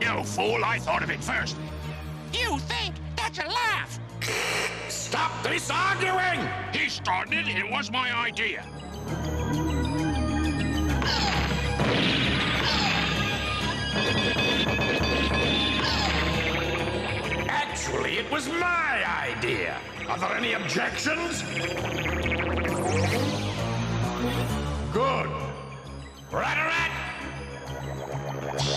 You fool, I thought of it first. You think that's a laugh? Stop this arguing! He started it. It was my idea. Actually, it was my idea. Are there any objections? Good. Rat-a-rat!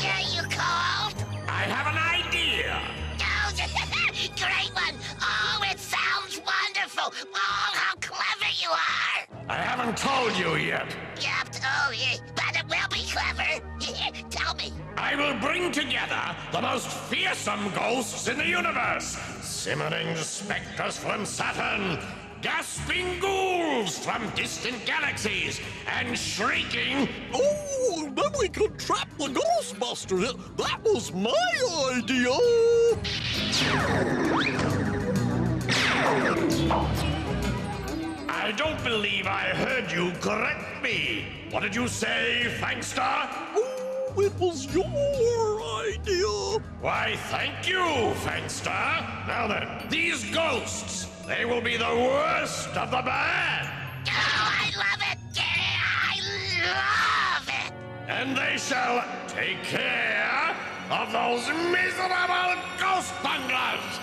Yeah, you called? I have an idea. Oh, great one. Oh, it sounds wonderful. Oh, how clever you are. I haven't told you yet. Yep, oh, yeah, but it will be clever. Tell me. I will bring together the most fearsome ghosts in the universe. Simmering specters from Saturn, gasping ghouls from distant galaxies, and shrieking... Oh, then we could trap the Ghostbuster. That was my idea. I don't believe I heard you correct me. What did you say, Fankster? Oh, it was your idea. Why, thank you, Fankster. Now then, these ghosts, they will be the worst of the bad. Oh, I love it. Yeah, I love it. And they shall take care of those miserable ghost bunglers.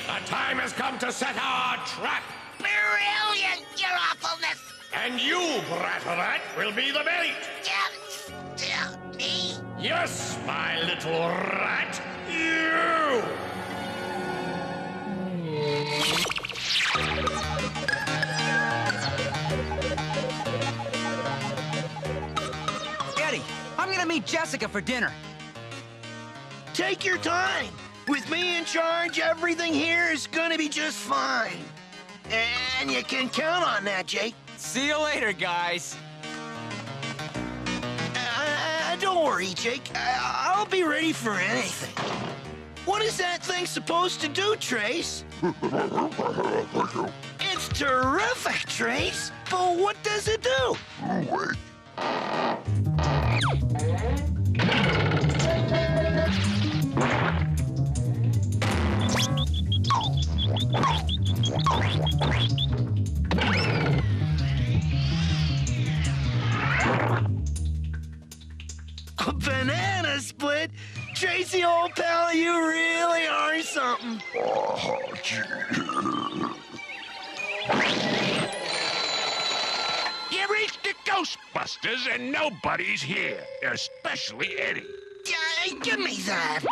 The time has come to set our trap. Brilliant, your awfulness. And you, Rat-a-rat, will be the bait. Me? Yes, my little rat. You! Eddie, I'm gonna meet Jessica for dinner. Take your time. With me in charge, everything here is gonna be just fine. And you can count on that, Jake. See you later, guys. Don't worry, Jake. I'll be ready for anything. What is that thing supposed to do, Trace? It's terrific, Trace. But what does it do? A banana split? Tracy, old pal, you really are something. You reached the Ghostbusters and nobody's here, especially Eddie. Give me that.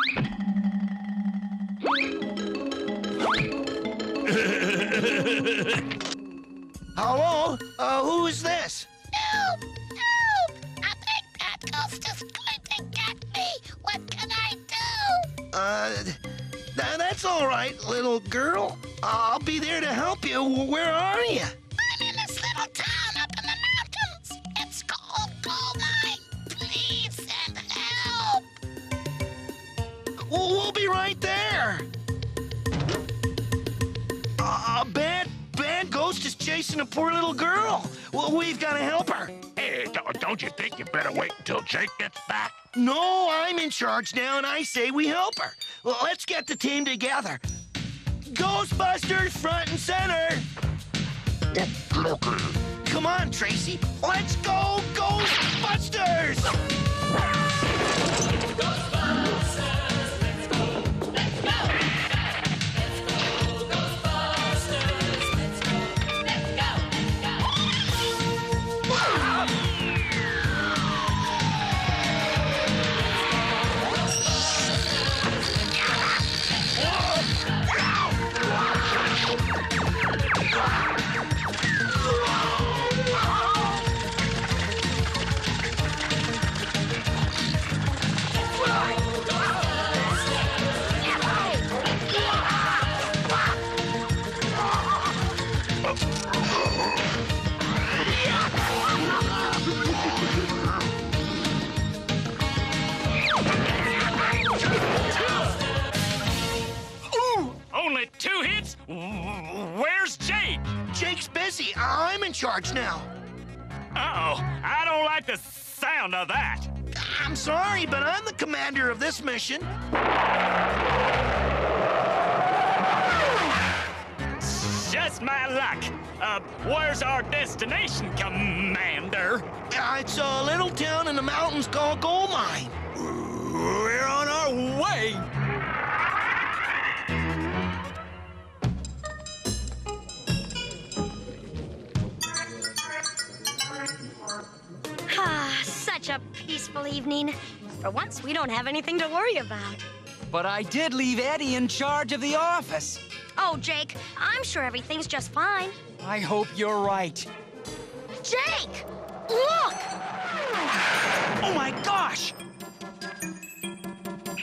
Hello? Who's this? Help! Help! I think that ghost is going to get me. What can I do? That's all right, little girl. I'll be there to help you. Where are you? I'm in this little town up in the mountains. It's called Goldmine. Please send help. We'll be right there. A bad ghost is chasing a poor little girl. Well, we've got to help her. Hey, don't you think you better wait until Jake gets back? No, I'm in charge now, and I say we help her. Well, let's get the team together. Ghostbusters front and center. Come on, Tracy. Let's go, Ghostbusters! Only 2 hits? Where's Jake? Jake's busy. I'm in charge now. Uh-oh, I don't like the sound of that. I'm sorry, but I'm the commander of this mission. Just my luck. Where's our destination, Commander? It's a little town in the mountains called Goldmine. We're on our way. Such a peaceful evening. For once, we don't have anything to worry about. But I did leave Eddie in charge of the office. Oh, Jake, I'm sure everything's just fine. I hope you're right. Jake! Look! Oh my gosh!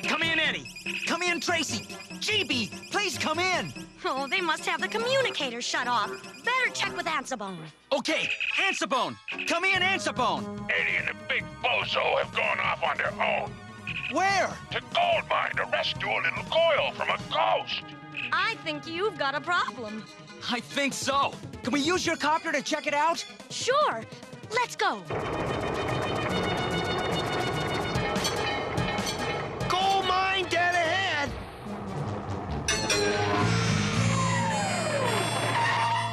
Come in, Eddie. Come in, Tracy. GB, please come in. Oh, they must have the communicator shut off. Better check with Ansa-Bone. Okay, Ansa-Bone. Come in, Ansa-Bone. Eddie and the big bozo have gone off on their own. Where? To Goldmine to rescue a little coil from a ghost. I think you've got a problem. I think so. Can we use your copter to check it out? Sure. Let's go. Goldmine dead ahead.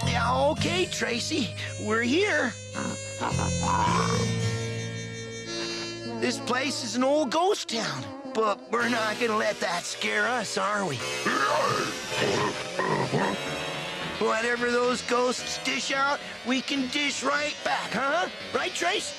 Yeah, okay, Tracy. We're here. This place is an old ghost town, but we're not gonna let that scare us, are we? Whatever those ghosts dish out, we can dish right back, huh? Right, Trace?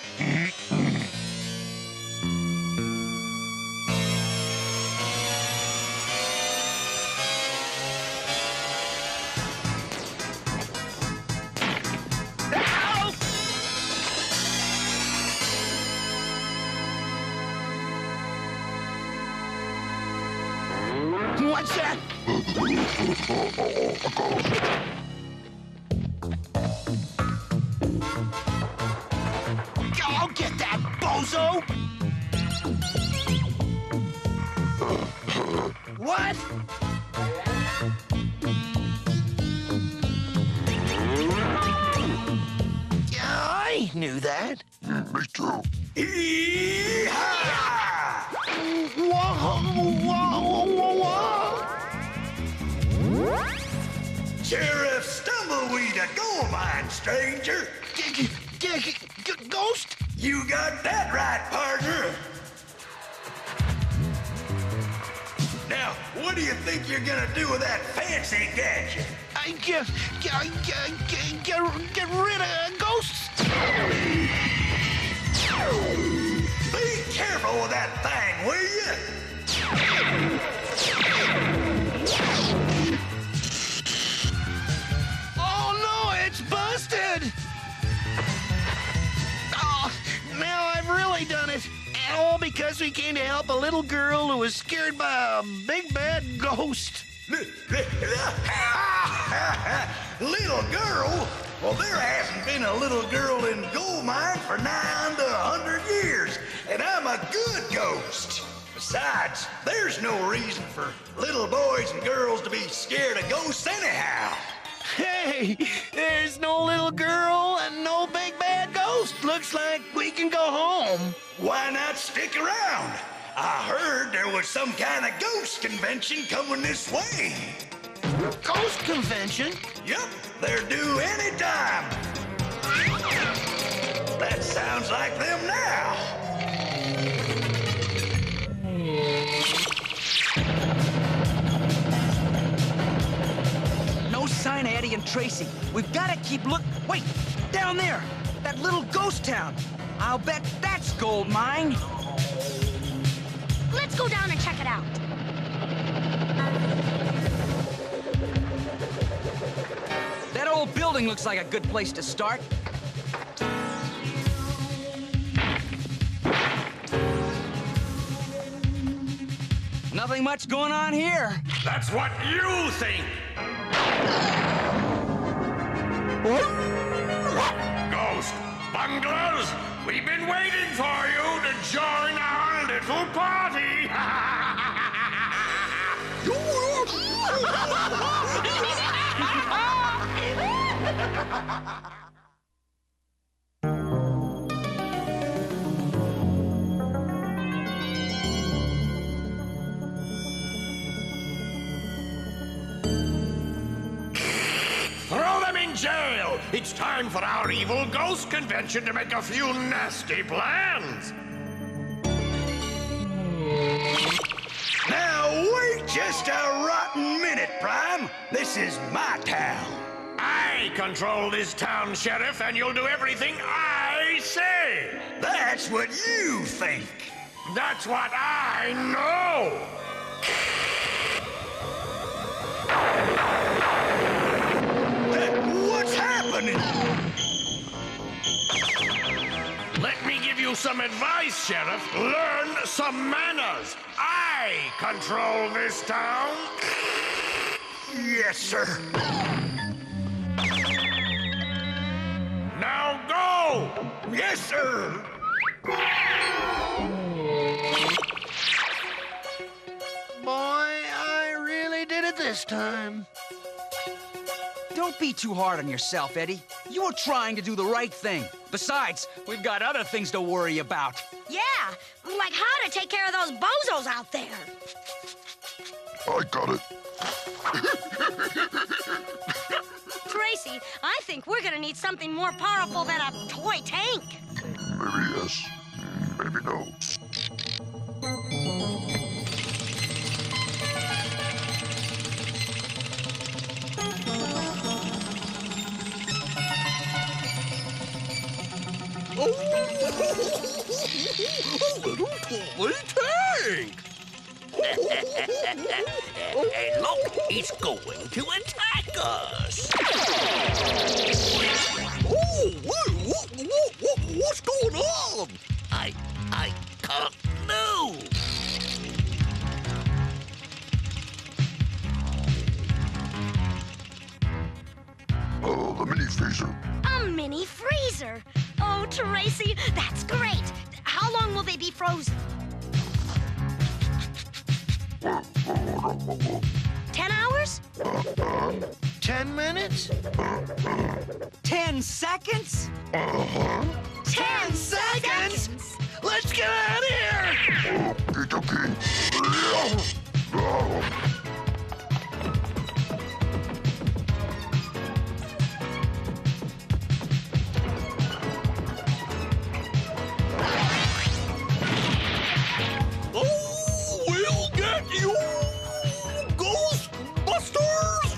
What's that? I'll get that, bozo! What? Yeah, I knew that. Me too. Sheriff Stumbleweed of Goldmine, stranger. Ghost? You got that right, partner. Now, what do you think you're gonna do with that fancy gadget? Get rid of ghosts. Be careful with that thing, will you? Oh no, it's busted! Oh, now I've really done it. And all because we came to help a little girl who was scared by a big bad ghost. Little girl? Well, there hasn't been a little girl in Goldmine for 9 to 100 years, and I'm a good ghost. Besides, there's no reason for little boys and girls to be scared of ghosts anyhow. Hey, there's no little girl and no big bad ghost. Looks like we can go home. Why not stick around? I heard there was some kind of ghost convention coming this way. Ghost convention? Yup, they're due any time. That sounds like them now. No sign of Eddie and Tracy. We've got to keep Wait, down there, that little ghost town. I'll bet that's Goldmine. Let's go down and check it out. That old building looks like a good place to start. Nothing much going on here. That's what you think. Ghost bunglers, we've been waiting for you to join our little party. It's time for our evil ghost convention to make a few nasty plans. Now, wait just a rotten minute, Prime. This is my town. I control this town, Sheriff, and you'll do everything I say. That's what you think. That's what I know. What's happening? Let me give you some advice, Sheriff. Learn some manners. I control this town. Yes, sir. Now go! Yes, sir. Boy, I really did it this time. Don't be too hard on yourself, Eddie. You were trying to do the right thing. Besides, we've got other things to worry about. Yeah, like how to take care of those bozos out there. I got it. Tracy, I think we're gonna need something more powerful than a toy tank. Maybe yes, maybe no. Oh, a little toy tank! Hey, look, he's going to attack us. Oh, what's going on? I can't move. Oh, the mini freezer. A mini freezer. Oh, Tracy, that's great. How long will they be frozen? 10 hours? 10 minutes? 10 seconds? 10 seconds? Let's get out of here! It's okay. Oh, we'll get you, Ghostbusters!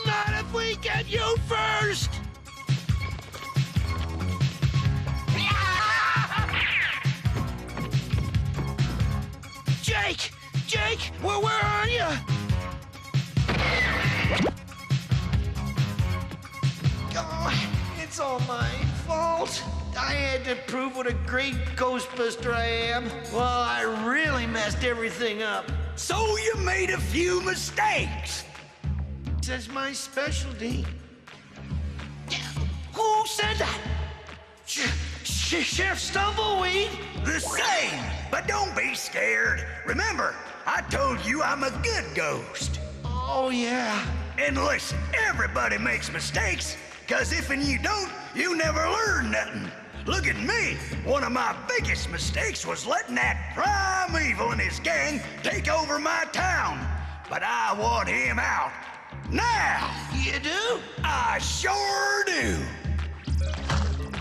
Not if we get you first! Jake! Jake! Where are you? Oh, it's all my fault. I had to prove what a great Ghostbuster I am. Well, I really messed everything up. So you made a few mistakes. That's my specialty. Who said that? Sheriff Stumbleweed? The same, but don't be scared. Remember, I told you I'm a good ghost. Oh, yeah. And listen, everybody makes mistakes, because if and you don't, you never learn nothing. Look at me. One of my biggest mistakes was letting that primeval and his gang take over my town. But I want him out. Now! You do? I sure do.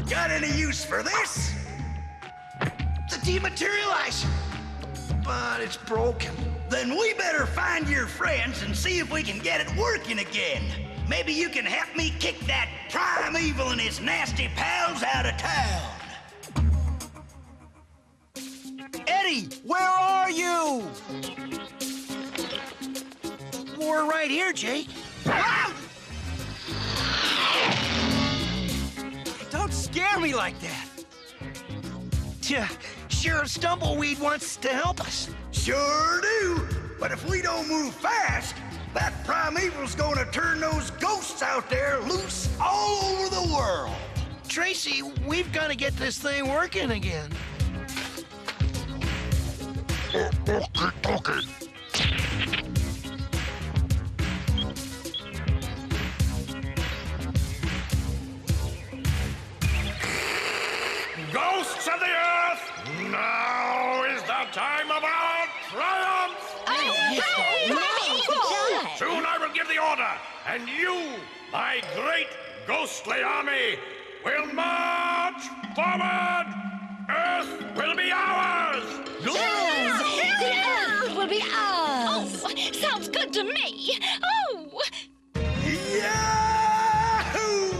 Got any use for this? The dematerializer. But it's broken. Then we better find your friends and see if we can get it working again. Maybe you can help me kick that primeval and his nasty pals out of town. Eddie, where are you? We're right here, Jake. Don't scare me like that. Sheriff Stumbleweed wants to help us. Sure do. But if we don't move fast, that primeval's gonna turn those ghosts out there loose all over the world. Tracy, we've got to get this thing working again. Okay. Ghosts of the earth, now is the time of our triumph! Oh, say? Soon I will give the order, and you, my great ghostly army, will march forward. Earth will be ours. Yes! The Earth will be ours! Oh, sounds good to me! Oh! Yahoo!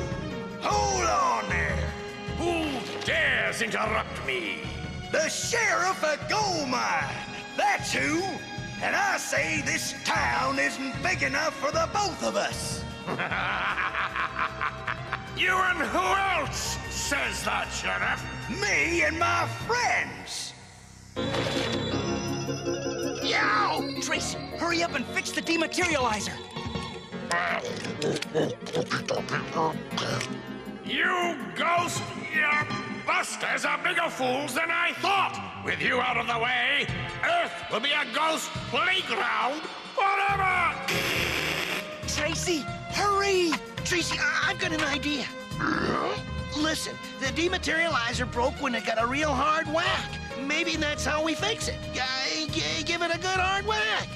Hold on there. Who dares interrupt me? The sheriff of Goldmine. That's who. And I say this town isn't big enough for the both of us. You and who else says that, Sheriff? Me and my friends. Yow! Tracy, hurry up and fix the dematerializer. You ghost busters are bigger fools than I thought. With you out of the way, Earth will be a ghost playground forever. Tracy, hurry! Tracy, I've got an idea. Listen, the dematerializer broke when it got a real hard whack. Maybe that's how we fix it. Give it a good hard whack.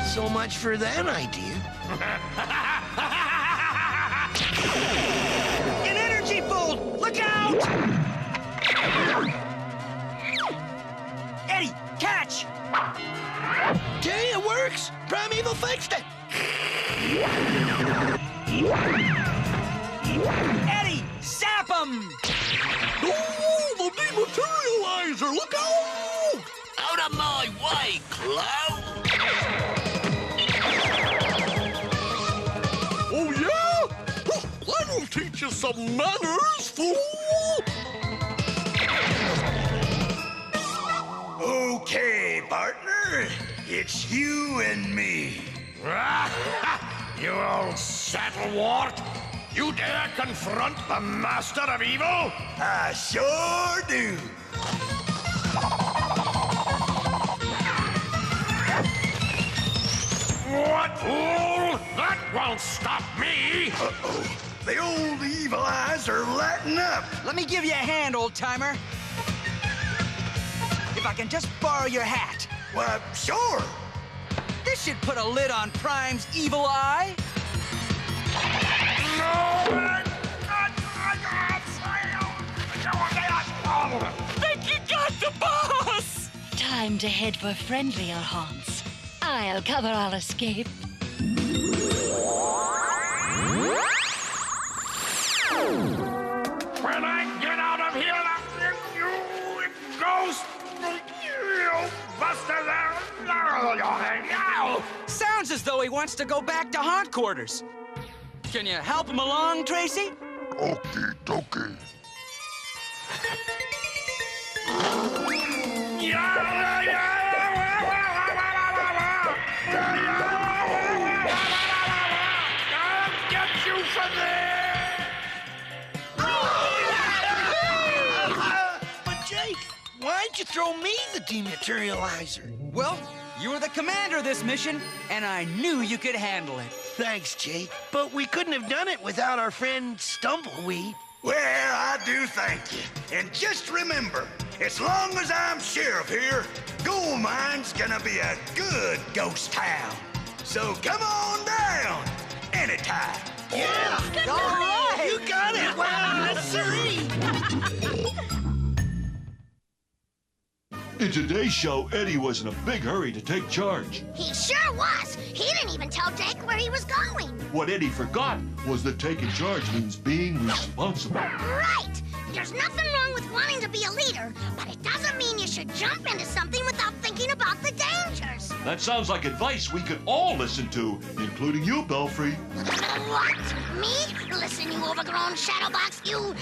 So much for that idea. An energy bolt! Look out! Eddie, catch! Okay, it works. Primeval fixed it. Eddie, zap him! Oh, the dematerializer! Look out! Out of my way, clown! Oh, yeah? Oh, that'll teach you some manners, fool! Okay, partner. It's you and me. You old saddlewort! You dare confront the master of evil? I sure do. What, fool? That won't stop me! Uh-oh. The old evil eyes are lighting up. Let me give you a hand, old-timer. If I can just borrow your hat. Why, sure. This should put a lid on Prime's evil eye. Think you got the boss! Time to head for friendlier haunts. I'll cover our escape. When I get out of here, you ghost busters. Sounds as though he wants to go back to Hauntquarters. Can you help him along, Tracy? Okie dokie. I'll get you for this! But Jake, why'd you throw me the dematerializer? Well, you were the commander of this mission, and I knew you could handle it. Thanks, Jake. But we couldn't have done it without our friend Stumbleweed. Well, I do thank you. And just remember, as long as I'm sheriff here, Goldmine's gonna be a good ghost town. So come on down anytime. Yeah! All right! You got it! Wow, siree! In today's show, Eddie was in a big hurry to take charge. He sure was. He didn't even tell Jake where he was going. What Eddie forgot was that taking charge means being responsible. Right. There's nothing wrong with wanting to be a leader, but it doesn't mean you should jump into something without thinking about the dangers. That sounds like advice we could all listen to, including you, Belfrey. What? Me? Listen, you overgrown shadowbox, you...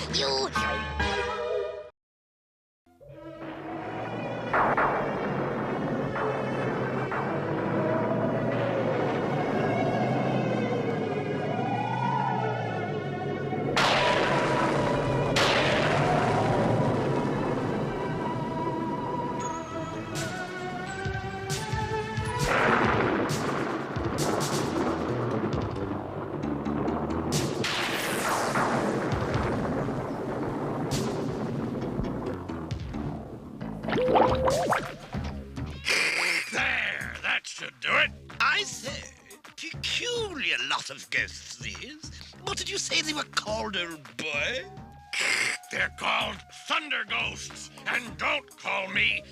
There, that should do it. I say, peculiar lot of ghosts these. What did you say they were called, old boy? They're called thunder ghosts, and don't call me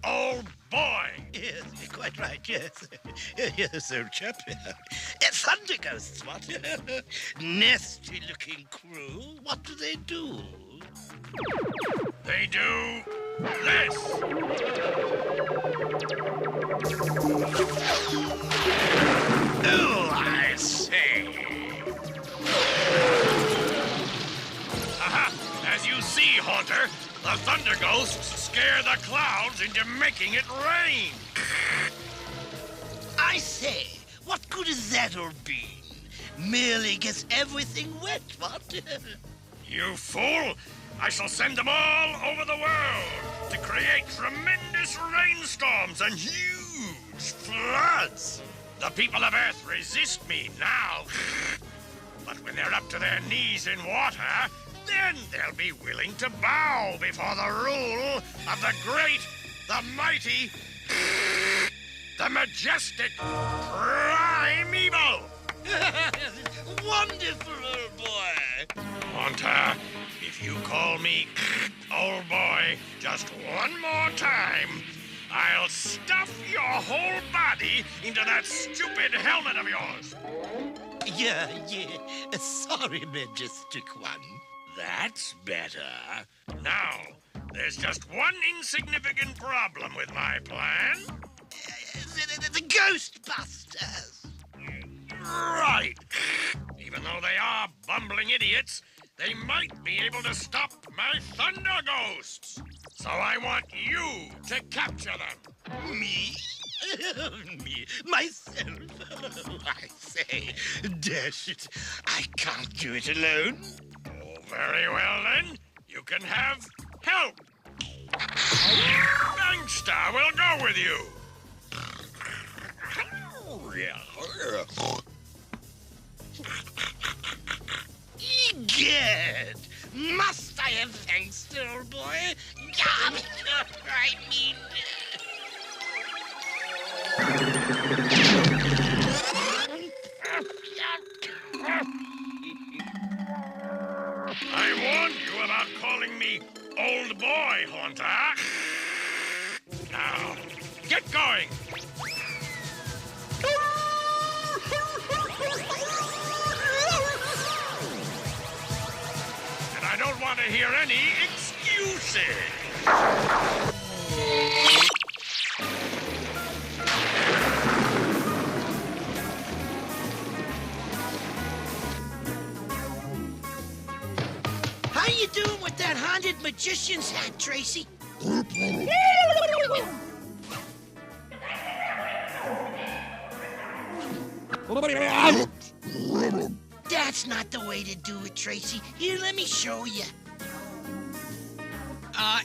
old boy. Yes, you're quite right, yes. Yes, old chap. Thunder ghosts, what? Nasty-looking crew. What do they do? They do this. Oh, I say. Aha! As you see, Haunter, the thunder ghosts scare the clouds into making it rain. I say, what good is that old bean? Merely gets everything wet, what? You fool! I shall send them all over the world to create tremendous rainstorms and huge floods. The people of Earth resist me now. But when they're up to their knees in water, then they'll be willing to bow before the rule of the great, the mighty, the majestic primeval. Wonderful, old boy. Haunter, if you call me old boy just one more time, I'll stuff your whole body into that stupid helmet of yours. Yeah. Sorry, majestic one. That's better. Now, there's just one insignificant problem with my plan. The Ghostbusters. Right. Even though they are bumbling idiots, they might be able to stop my thunder ghosts. So I want you to capture them. Me? Me? Myself? I say, dash it, I can't do it alone. Oh, very well then. You can have help. Gangsta will go with you. Egad! Must I have thanks, old boy? I mean... I warned you about calling me old boy, Haunter. Now, get going. And I don't want to hear any excuses. How you doing with that haunted magician's hat, Tracy? That's not the way to do it, Tracy. Here, let me show you.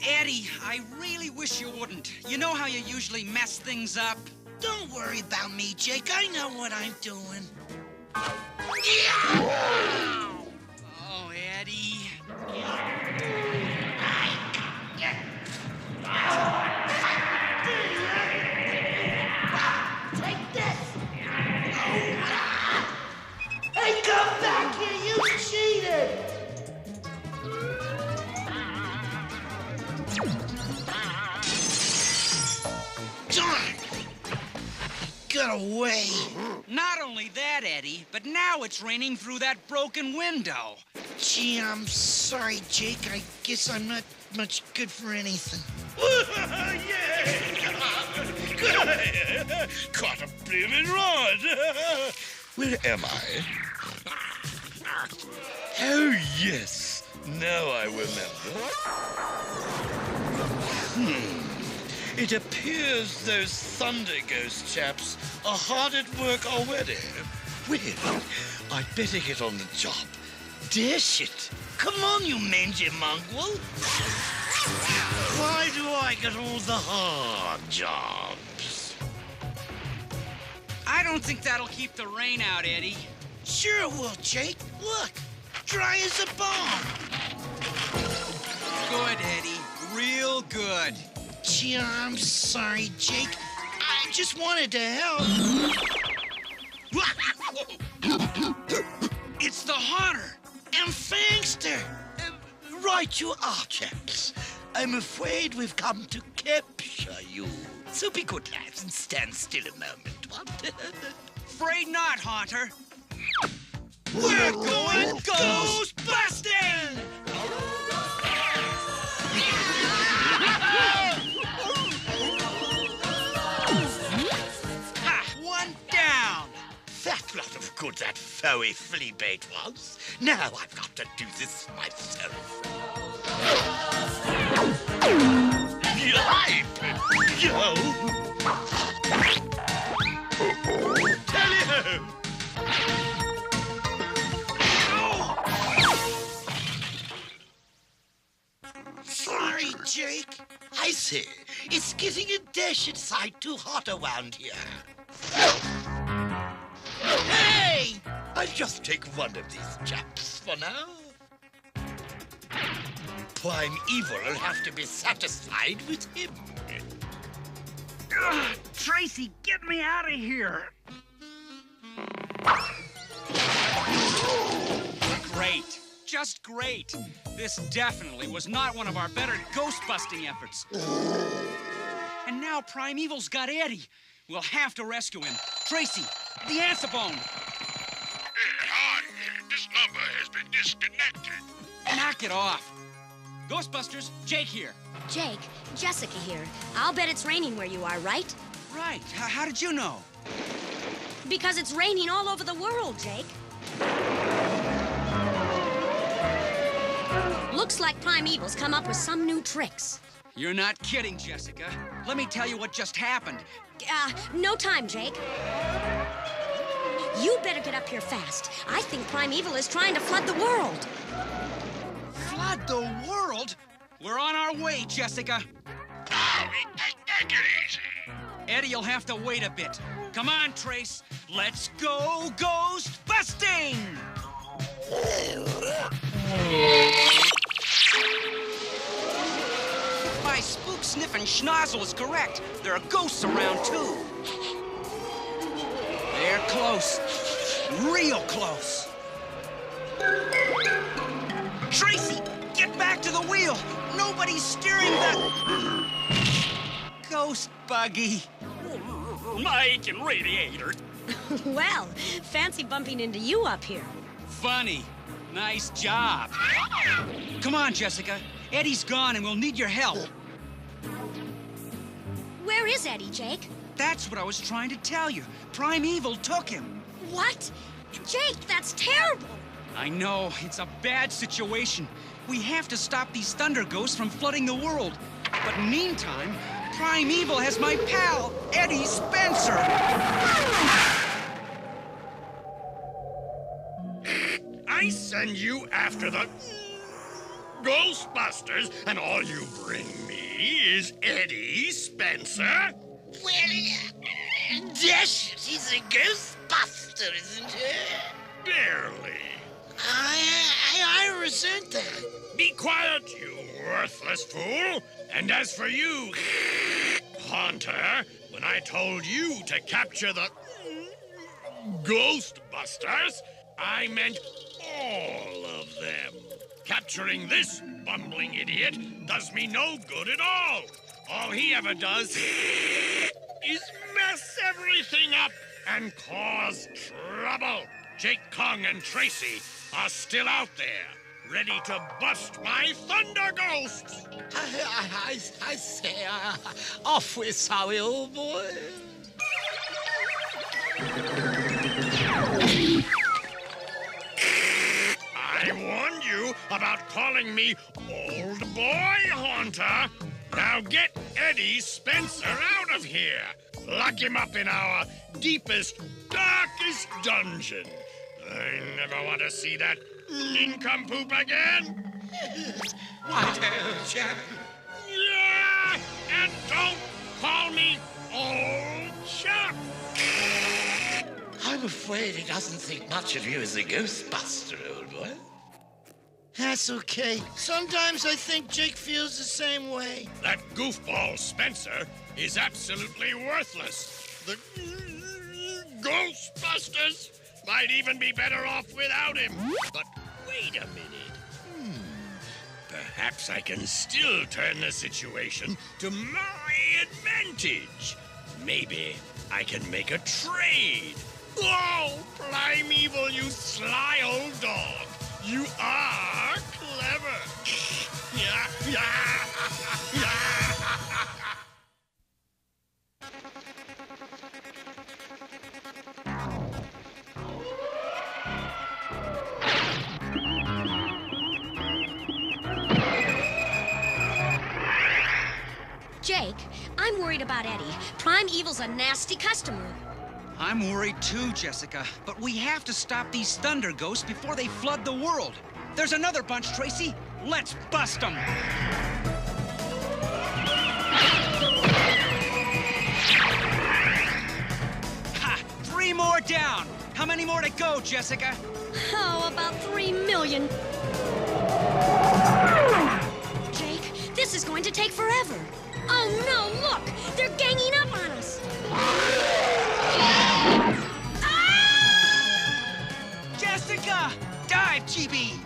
Eddie, I really wish you wouldn't. You know how you usually mess things up? Don't worry about me, Jake. I know what I'm doing. Oh, Eddie. Take this! Hey, come back here! You cheated! Darn! Got away. Not only that, Eddie, but now it's raining through that broken window. Gee, I'm sorry, Jake. I guess I'm not much good for anything. Caught a blooming rod. Where am I? Oh, yes. Now I remember. It appears those Thunder Ghost chaps are hard at work already. Well, I'd better get on the job. Dash it. Come on, you mangy mongrel. Why do I get all the hard jobs? I don't think that'll keep the rain out, Eddie. Sure it will, Jake. Look, dry as a bone. Good, Eddie. Real good. good. Gee, I'm sorry, Jake. I just wanted to help. It's the Haunter. And Fangster. Right you are, chaps. I'm afraid we've come to capture you. So be good lads and stand still a moment, what? Afraid not, Haunter. We're going ghost busting! Ha! One down. That lot of good that foey flea bait was. Now I've got to do this myself. Yipe! Yo! Tally-ho! Sorry, Jake. I say, it's getting a dashed sight too hot around here. Hey! I'll just take one of these chaps for now. Prime Evil will have to be satisfied with him. Tracy, get me out of here. Great. Just great. This definitely was not one of our better ghost-busting efforts. And now Prime Evil's got Eddie. We'll have to rescue him. Tracy, the Ansa-Bone. Hi, this number has been disconnected. Knock it off. Ghostbusters, Jake here. Jake, Jessica here. I'll bet it's raining where you are, right? Right. How did you know? Because it's raining all over the world, Jake. Looks like Prime Evil's come up with some new tricks. You're not kidding, Jessica. Let me tell you what just happened. No time, Jake. You better get up here fast. I think Prime Evil is trying to flood the world. Flood the world? We're on our way, Jessica. Now, take it easy. Eddie'll have to wait a bit. Come on, Trace. Let's go ghost busting! My spook-sniffing schnozzle is correct. There are ghosts around, too. They're close. Real close. Tracy, get back to the wheel. Nobody's steering the... Ghost Buggy. My radiator. Well, fancy bumping into you up here. Funny. Nice job. Come on, Jessica. Eddie's gone and we'll need your help. Where is Eddie, Jake? That's what I was trying to tell you. Prime Evil took him. What? Jake, that's terrible. I know. It's a bad situation. We have to stop these thunder ghosts from flooding the world. But meantime, Prime Evil has my pal, Eddie Spencer. I send you after the Ghostbusters, and all you bring me is Eddie Spencer? Well, dash it, he's a Ghostbuster, isn't he? Barely. I resent that. Be quiet, you worthless fool. And as for you, Haunter, when I told you to capture the Ghostbusters, I meant all of them. Capturing this bumbling idiot does me no good at all. All he ever does is mess everything up and cause trouble. Jake Kong and Tracy are still out there, ready to bust my thunder ghosts. I say, awfully sorry, old boy. I warned you about calling me Old Boy Haunter. Now get Eddie Spencer out of here. Lock him up in our deepest, darkest dungeon. I never want to see that nincompoop again. What a chap. Yeah, and don't call me Old Chap. I'm afraid he doesn't think much of you as a Ghostbuster, old boy. That's okay. Sometimes I think Jake feels the same way. That goofball Spencer is absolutely worthless. The Ghostbusters might even be better off without him. But wait a minute. Perhaps I can still turn the situation to my advantage. Maybe I can make a trade. Oh, Primeval, you sly old dog. You are clever. Jake, I'm worried about Eddie. Primeval's a nasty customer. I'm worried too, Jessica. But we have to stop these thunder ghosts before they flood the world. There's another bunch, Tracy. Let's bust them. Ha! 3 more down. How many more to go, Jessica? Oh, about 3 million. Jake, this is going to take forever. Oh, no, look! They're ganging up on us! Ah! Jessica! Dive, GB!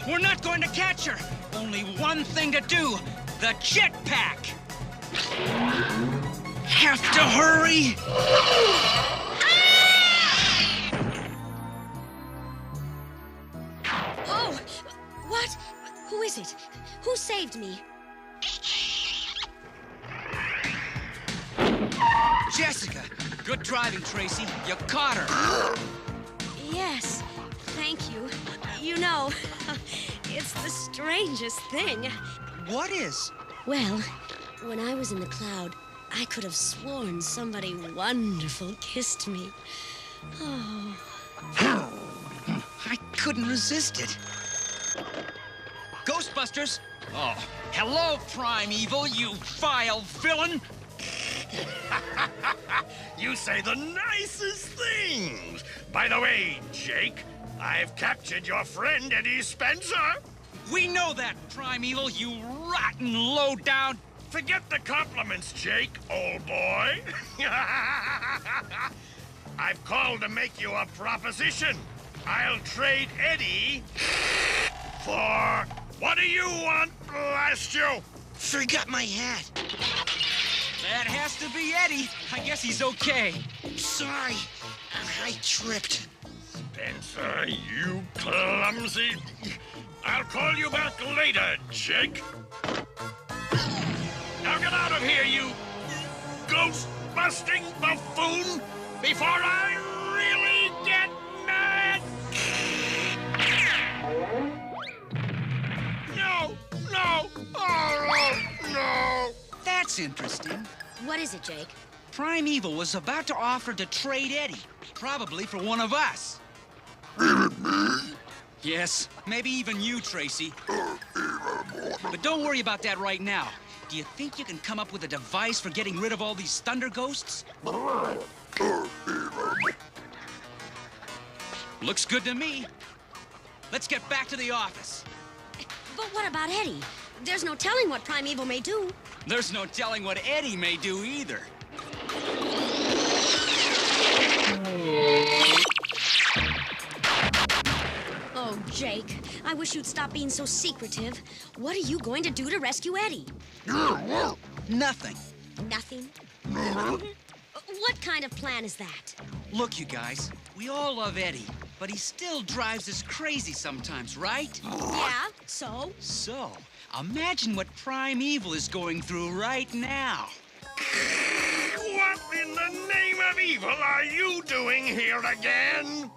We're not going to catch her! Only one thing to do! The jetpack! Have to hurry! Oh! What? Who is it? Who saved me? Jessica! Good driving, Tracy. You caught her. Yes, thank you. You know, it's the strangest thing. What is? Well, when I was in the cloud, I could have sworn somebody wonderful kissed me. Oh. I couldn't resist it. Ghostbusters! Oh, hello, Primeval, you vile villain! You say the nicest things. By the way, Jake, I've captured your friend Eddie Spencer. We know that, Primeval, you rotten, low-down... Forget the compliments, Jake, old boy. I've called to make you a proposition. I'll trade Eddie for... What do you want, blast you? Forgot my hat. That has to be Eddie. I guess he's okay. Sorry, I tripped. Spencer, you clumsy... I'll call you back later, Jake. Now get out of here, you ghost-busting buffoon, before I really get mad! No! No! Oh, no! That's interesting. What is it, Jake? Primeval was about to offer to trade Eddie, probably for one of us. Yes, maybe even you, Tracy. But don't worry about that right now. Do you think you can come up with a device for getting rid of all these thunder ghosts? Looks good to me. Let's get back to the office. But what about Eddie? There's no telling what Primeval may do. There's no telling what Eddie may do either. Oh, Jake, I wish you'd stop being so secretive. What are you going to do to rescue Eddie? Nothing. Nothing? What kind of plan is that? Look, you guys, we all love Eddie, but he still drives us crazy sometimes, right? Yeah, so? So, imagine what Primeval is going through right now. What in the name of evil are you doing here again?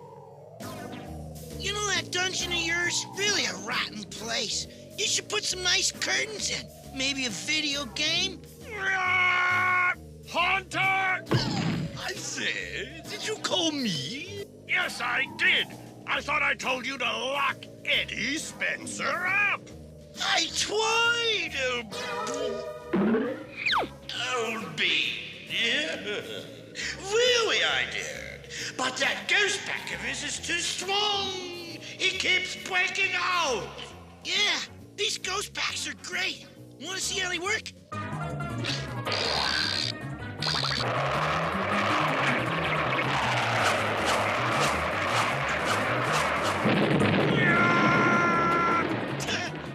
You know that dungeon of yours? Really a rotten place. You should put some nice curtains in. Maybe a video game? Haunter! I said, did you call me? Yes, I did. I thought I told you to lock Eddie Spencer up. I tried, old bean. Yeah. Really, I did. but that ghost pack of his is too strong. He keeps breaking out. Yeah, these ghost packs are great. Want to see how they work?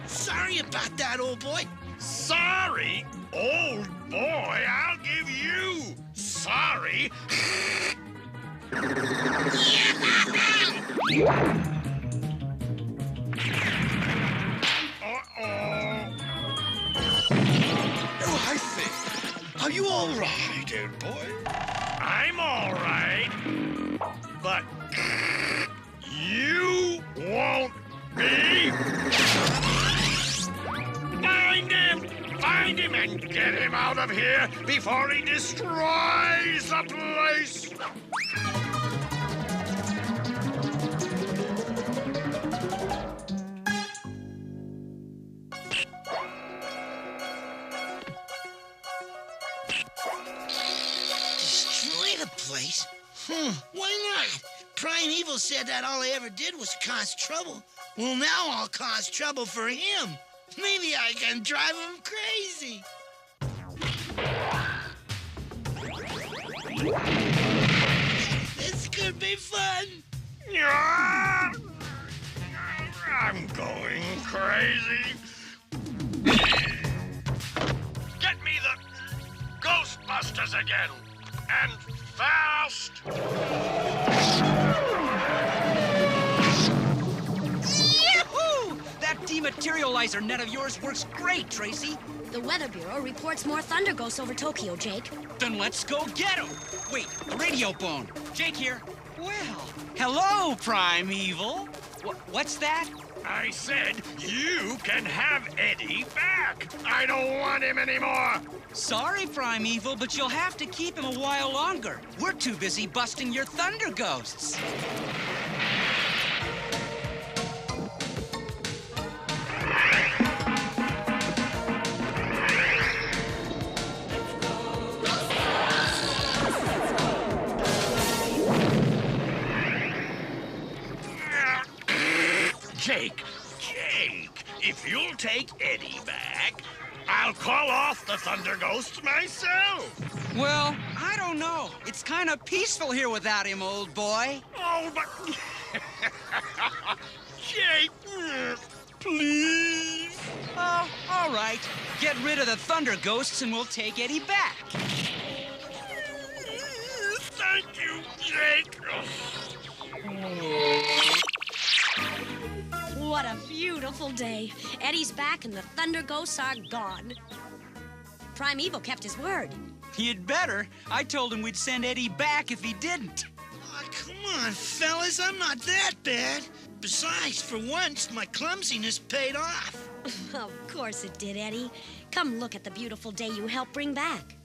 Sorry about that, old boy. Sorry? Old boy, I'll give you sorry. Oh, I think. Are you all right, old boy? I'm all right, but you won't be. Find him and get him out of here before he destroys the place. Destroy the place? Why not? Primeval said that all he ever did was cause trouble. Well, now I'll cause trouble for him. Maybe I can drive him crazy. This could be fun. I'm going crazy. Get me the Ghostbusters again, and fast. Yahoo! That dematerializer net of yours works great, Tracy. The Weather Bureau reports more thunder ghosts over Tokyo, Jake. Then let's go get them. Wait, the radio bone. Jake here. Well, hello, Primeval. What's that? I said you can have Eddie back. I don't want him anymore. Sorry, Primeval, but you'll have to keep him a while longer. We're too busy busting your thunder ghosts. Jake, if you'll take Eddie back, I'll call off the Thunder Ghosts myself. Well, I don't know. It's kind of peaceful here without him, old boy. Oh, but... Jake, please. Oh, all right. Get rid of the Thunder Ghosts and we'll take Eddie back. Thank you, Jake. What a beautiful day. Eddie's back and the Thunder Ghosts are gone. Primeval kept his word. You'd better. I told him we'd send Eddie back if he didn't. Oh, come on, fellas. I'm not that bad. Besides, for once, my clumsiness paid off. Of course it did, Eddie. Come look at the beautiful day you helped bring back.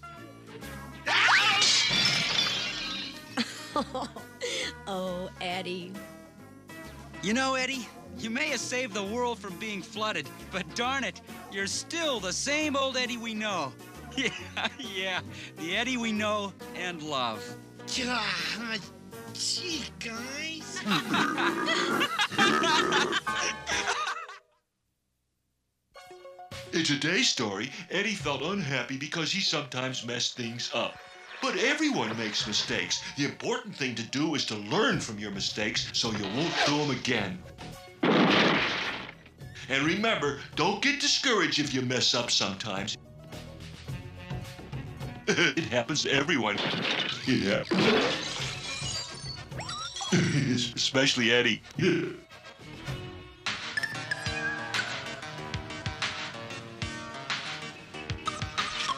Oh, Eddie. You know, Eddie, you may have saved the world from being flooded, but darn it, you're still the same old Eddie we know. Yeah, the Eddie we know and love. God, gee, guys. In today's story, Eddie felt unhappy because he sometimes messed things up. But everyone makes mistakes. The important thing to do is to learn from your mistakes so you won't do them again. And remember, don't get discouraged if you mess up sometimes. It happens to everyone. Yeah. Especially Eddie.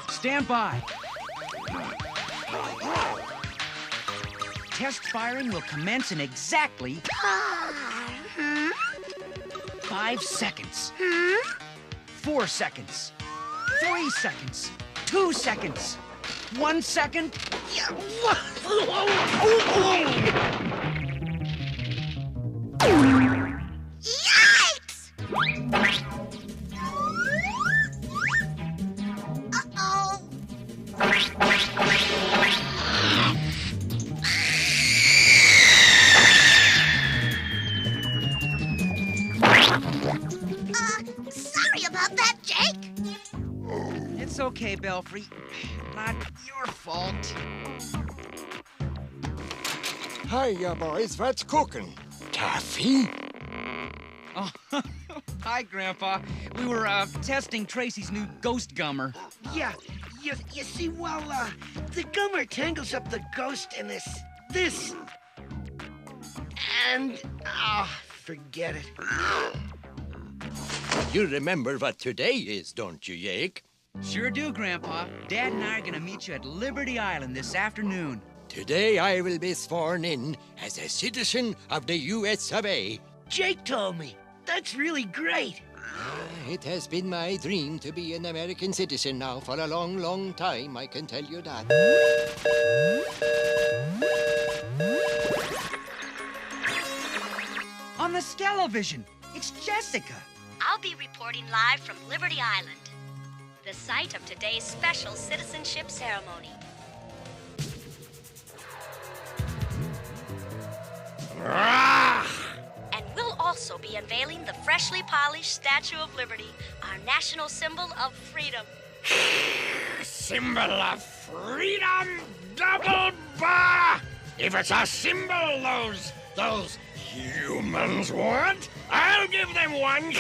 Stand by. Test firing will commence in exactly 5 seconds. 4 seconds. 3 seconds. 2 seconds. 1 second. Yikes! Uh-oh. It's okay, Belfrey. Not your fault. Hiya, boys. What's cooking? Taffy? Oh, hi, Grandpa. We were testing Tracy's new ghost gummer. Yeah, you see, well, the gummer tangles up the ghost in this. And, forget it. You remember what today is, don't you, Jake? Sure do, Grandpa. Dad and I are gonna meet you at Liberty Island this afternoon. Today I will be sworn in as a citizen of the U.S. of A. Jake told me. That's really great. It has been my dream to be an American citizen now for a long, long time, I can tell you that. On the Skelevision, it's Jessica. I'll be reporting live from Liberty Island, the site of today's special citizenship ceremony. And we'll also be unveiling the freshly polished Statue of Liberty, our national symbol of freedom. Symbol of freedom, double bar! If it's a symbol those humans want, I'll give them one.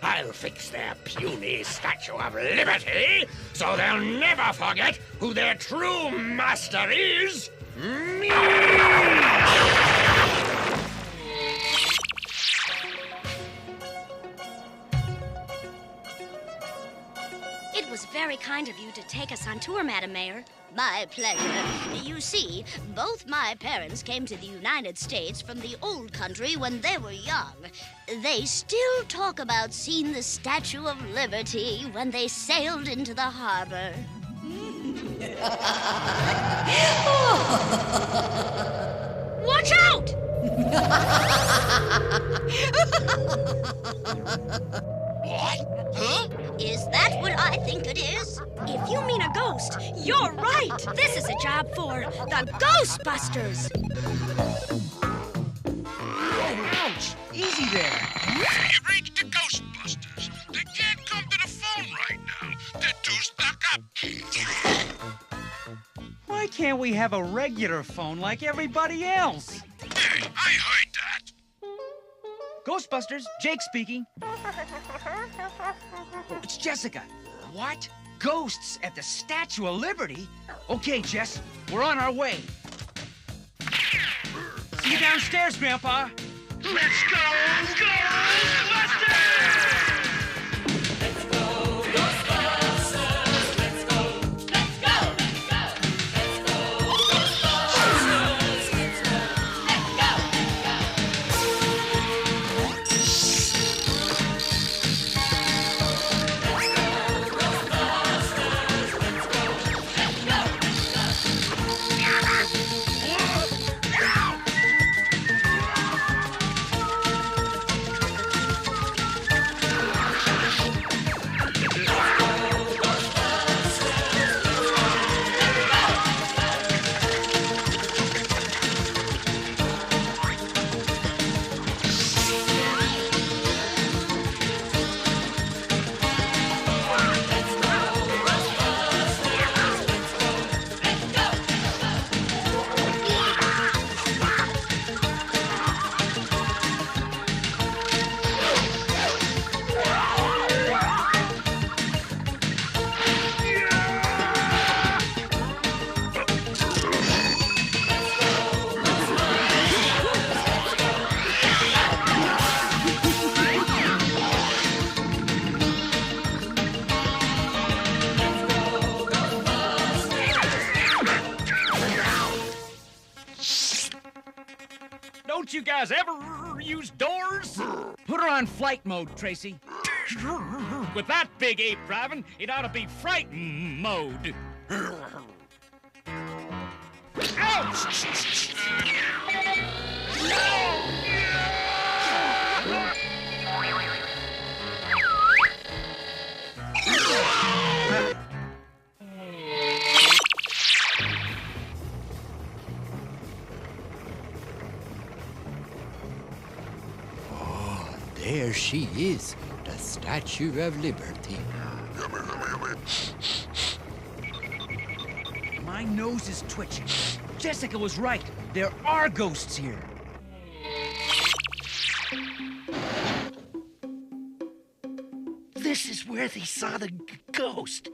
I'll fix their puny Statue of Liberty so they'll never forget who their true master is. Me! It was very kind of you to take us on tour, Madam Mayor. My pleasure. You see, both my parents came to the United States from the old country when they were young. They still talk about seeing the Statue of Liberty when they sailed into the harbor. Watch out! What? Huh? Is that what I think it is? If you mean a ghost, you're right. This is a job for the Ghostbusters. Ouch! Easy there. You reached the Ghostbusters. They can't come to the phone right now. They're too stuck up. Why can't we have a regular phone like everybody else? Hey, I heard that. Ghostbusters, Jake speaking. It's Jessica. What? Ghosts at the Statue of Liberty? Okay, Jess, we're on our way. See you downstairs, Grandpa. Let's go, Ghostbusters! Let's go, Ghostbusters! Let's go! Let's go! Let's go! Let's go, Ghostbusters! Let's go! Let's Don't you guys ever use doors? Put her on flight mode, Tracy. With that big ape driving, it ought to be frighten mode. Ouch! There she is, the Statue of Liberty. My nose is twitching. Jessica was right. There are ghosts here. This is where they saw the ghost.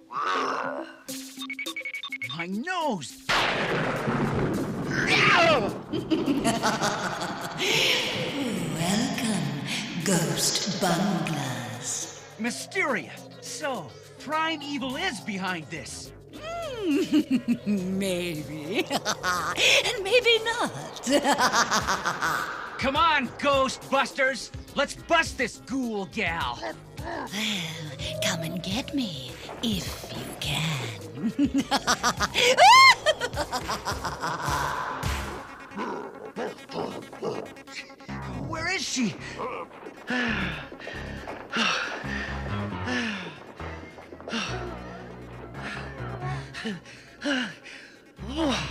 My nose! Welcome, Ghost Bunglers. Mysteria! So, Prime Evil is behind this. Maybe. And maybe not. Come on, Ghostbusters! Let's bust this ghoul gal! Well, come and get me, if you can. Where is she?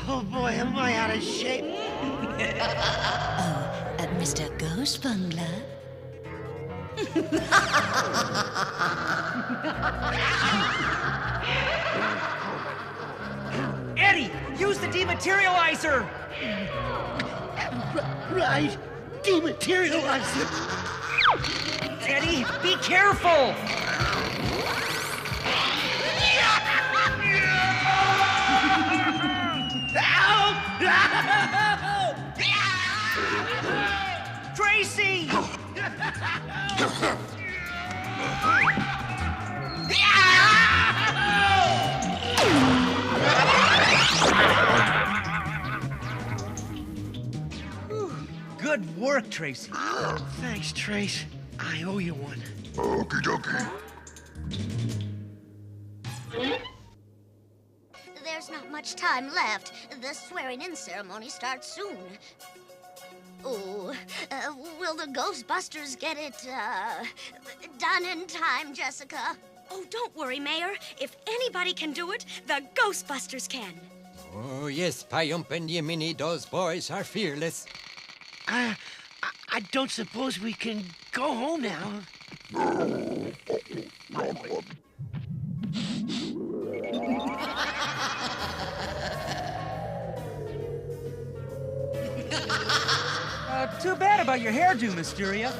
Oh boy, am I out of shape. Mr. Ghost Bungler? Eddie, use the dematerializer! Right, dematerializer. Eddie, be careful! Tracy! Good work, Tracy. Thanks, Trace. I owe you one. Okie dokie. There's not much time left. The swearing-in ceremony starts soon. Oh, will the Ghostbusters get it, done in time, Jessica? Oh, don't worry, Mayor. If anybody can do it, the Ghostbusters can. Oh, yes, Payump and Yemini, those boys are fearless. I don't suppose we can go home now. Too bad about your hairdo, Mysteria.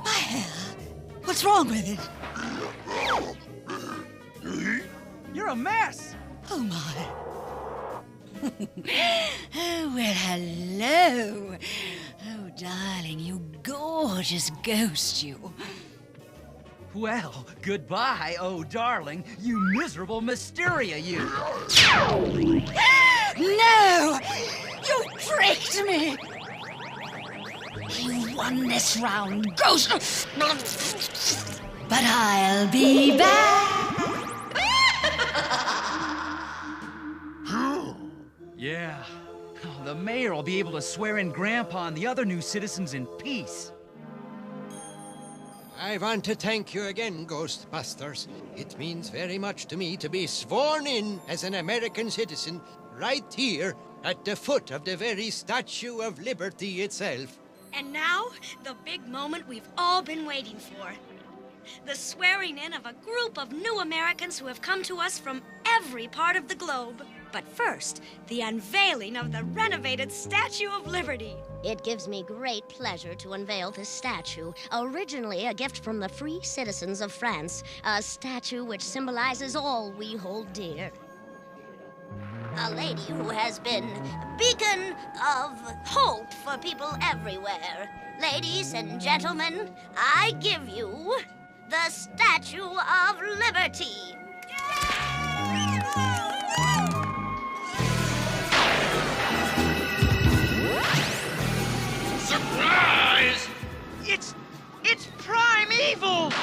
My hair? What's wrong with it? You're a mess. Oh, my. Oh, well, hello. Oh, darling, you gorgeous ghost, you. Well, goodbye, oh darling, you miserable Mysteria, you. No! You tricked me! You won this round, ghost! But I'll be back! Yeah. Oh, the mayor will be able to swear in Grandpa and the other new citizens in peace. I want to thank you again, Ghostbusters. It means very much to me to be sworn in as an American citizen right here at the foot of the very Statue of Liberty itself. And now, the big moment we've all been waiting for. The swearing in of a group of new Americans who have come to us from every part of the globe. But first, the unveiling of the renovated Statue of Liberty. It gives me great pleasure to unveil this statue, originally a gift from the free citizens of France, a statue which symbolizes all we hold dear. A lady who has been a beacon of hope for people everywhere. Ladies and gentlemen, I give you the Statue of Liberty. Surprise! It's Prime Evil!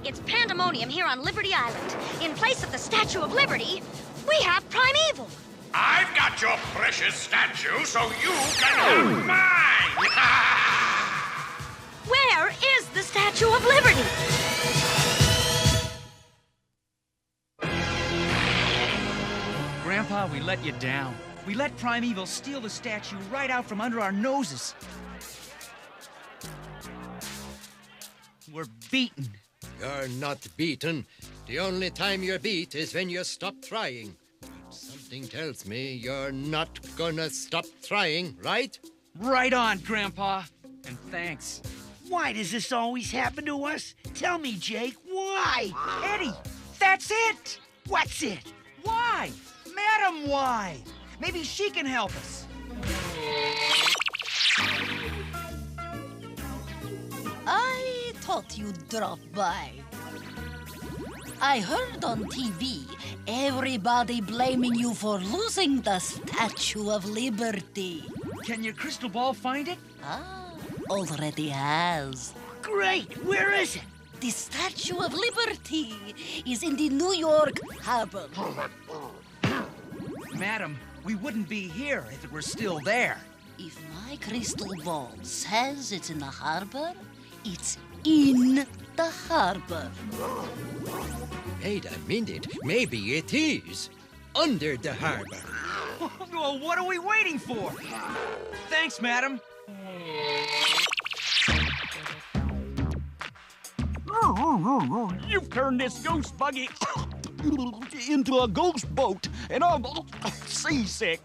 It's pandemonium here on Liberty Island. In place of the Statue of Liberty, we have Prime Evil. I've got your precious statue, so you can have mine! Where is the Statue of Liberty? Grandpa, we let you down. We let Prime Evil steal the statue right out from under our noses. We're beaten. You're not beaten. The only time you're beat is when you stop trying. But something tells me you're not gonna stop trying, right? Right on, Grandpa. And thanks. Why does this always happen to us? Tell me, Jake, why? Eddie, that's it! What's it? Why? Madam, why? Maybe she can help us. I thought you'd drop by. I heard on TV everybody blaming you for losing the Statue of Liberty. Can your crystal ball find it? Already has. Great! Where is it? The Statue of Liberty is in the New York harbor. Madam, we wouldn't be here if it were still there. If my crystal ball says it's in the harbor, it's in the harbor. Wait a minute. Maybe it is under the harbor. Well, what are we waiting for? Thanks, madam. You've turned this ghost buggy into a ghost boat, and I'm seasick.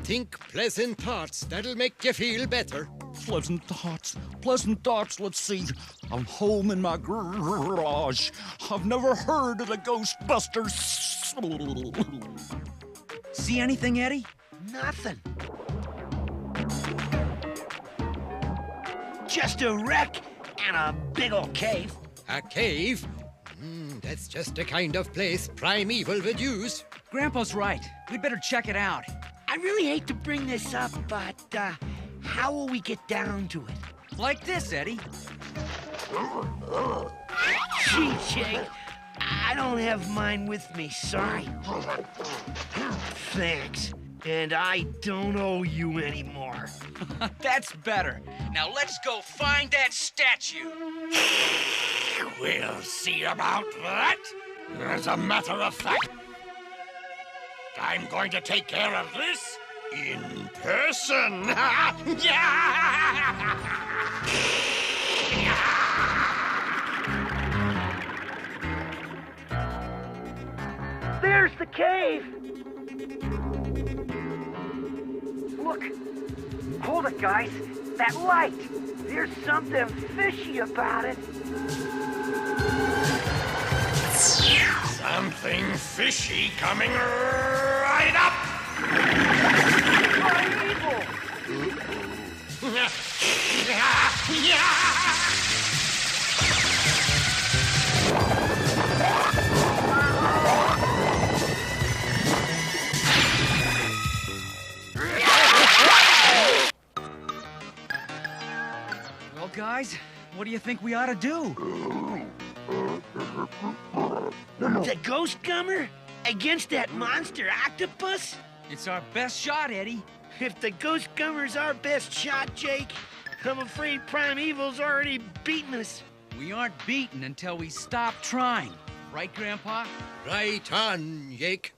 Think pleasant thoughts. That'll make you feel better. Pleasant thoughts. Let's see. I'm home in my garage. I've never heard of the Ghostbusters. See anything, Eddie? Nothing. Just a wreck and a big old cave. A cave? That's just the kind of place Primeval would use. Grandpa's right. We'd better check it out. I really hate to bring this up, but how will we get down to it? Like this, Eddie. Gee, Jake, I don't have mine with me, sorry. Thanks. And I don't owe you anymore. That's better. Now let's go find that statue. We'll see about that. As a matter of fact, I'm going to take care of this in person. There's the cave. Look. Hold it, guys. That light. There's something fishy about it. Something fishy coming right up. Well, guys, what do you think we ought to do? The ghost gummer? Against that monster octopus? It's our best shot, Eddie. If the ghost gummer's our best shot, Jake, I'm afraid Primeval's already beaten us. We aren't beaten until we stop trying. Right, Grandpa? Right on, Jake.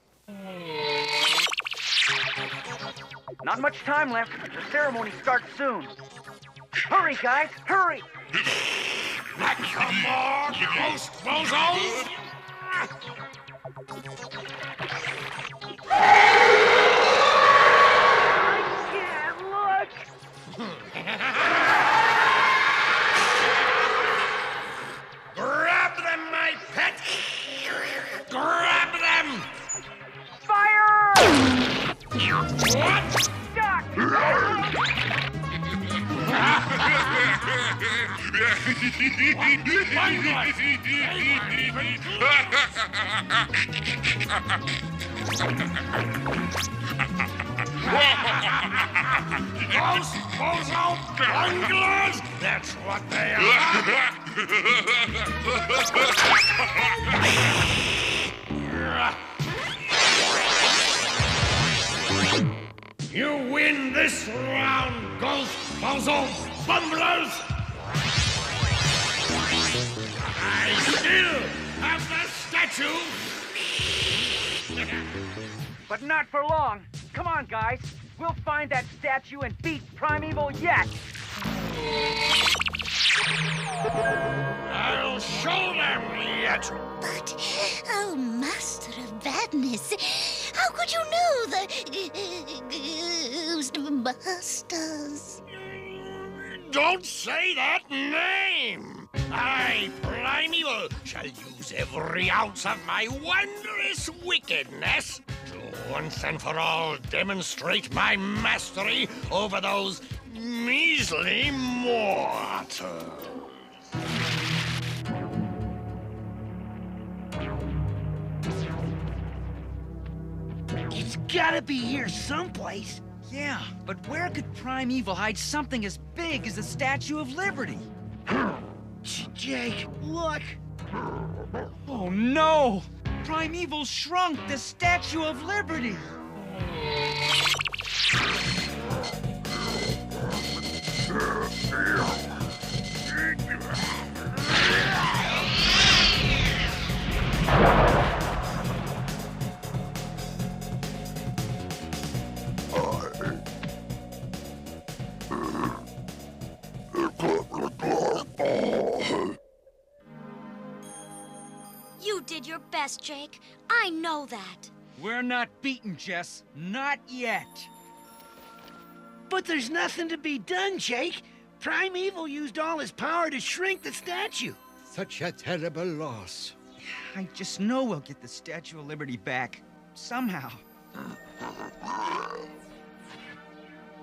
Not much time left. The ceremony starts soon. Hurry, guys, hurry! Like some more ghost bozos? Grab them, my pet! Grab them! Fire! What? Duck! Ghost bozo bunglers! That's what they are! You win this round, Ghost bozo bumblers! I still have the statue! But not for long. Come on, guys. We'll find that statue and beat Primeval yet. quiet! But, oh, Master of Badness, how could you know the Ghostbusters? Don't say that name! I, Primeval, shall use every ounce of my wondrous wickedness to once and for all demonstrate my mastery over those measly mortals. It's gotta be here someplace. Yeah, but where could Primeval hide something as big as the Statue of Liberty? Jake, look. Oh no! Primeval shrunk the Statue of Liberty! You did your best, Jake. I know that. We're not beaten, Jess. Not yet. But there's nothing to be done, Jake. Primeval used all his power to shrink the statue. Such a terrible loss. I just know we'll get the Statue of Liberty back. Somehow.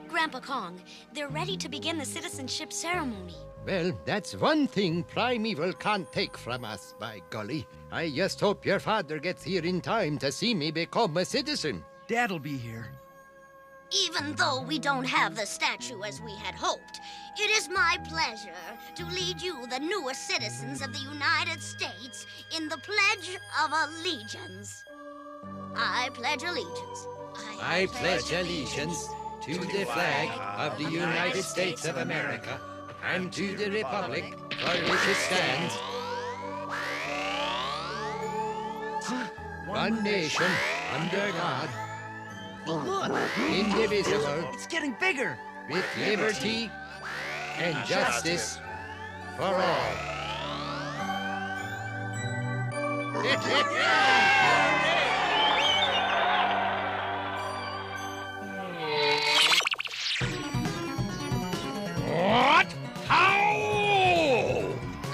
Grandpa Kong, they're ready to begin the citizenship ceremony. Well, that's one thing Primeval can't take from us, by golly. I just hope your father gets here in time to see me become a citizen. Dad'll be here. Even though we don't have the statue as we had hoped, it is my pleasure to lead you, the newest citizens of the United States, in the Pledge of Allegiance. I pledge allegiance. I pledge allegiance to the flag of the United States of America and to the republic for which it stands, one nation, under God, indivisible, It's getting bigger. with liberty and justice for all. What? How?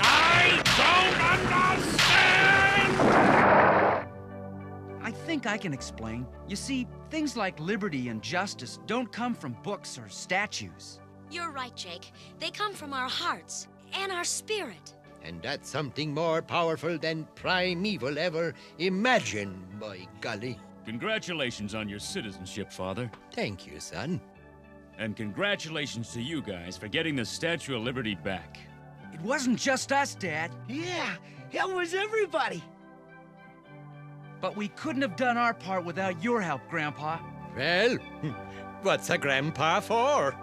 I don't understand! I think I can explain. You see, things like liberty and justice don't come from books or statues. You're right, Jake. They come from our hearts and our spirit. And that's something more powerful than Primeval ever imagined, by golly. Congratulations on your citizenship, Father. Thank you, son. And congratulations to you guys for getting the Statue of Liberty back. It wasn't just us, Dad. Yeah, it was everybody. But we couldn't have done our part without your help, Grandpa. Well, what's a grandpa for?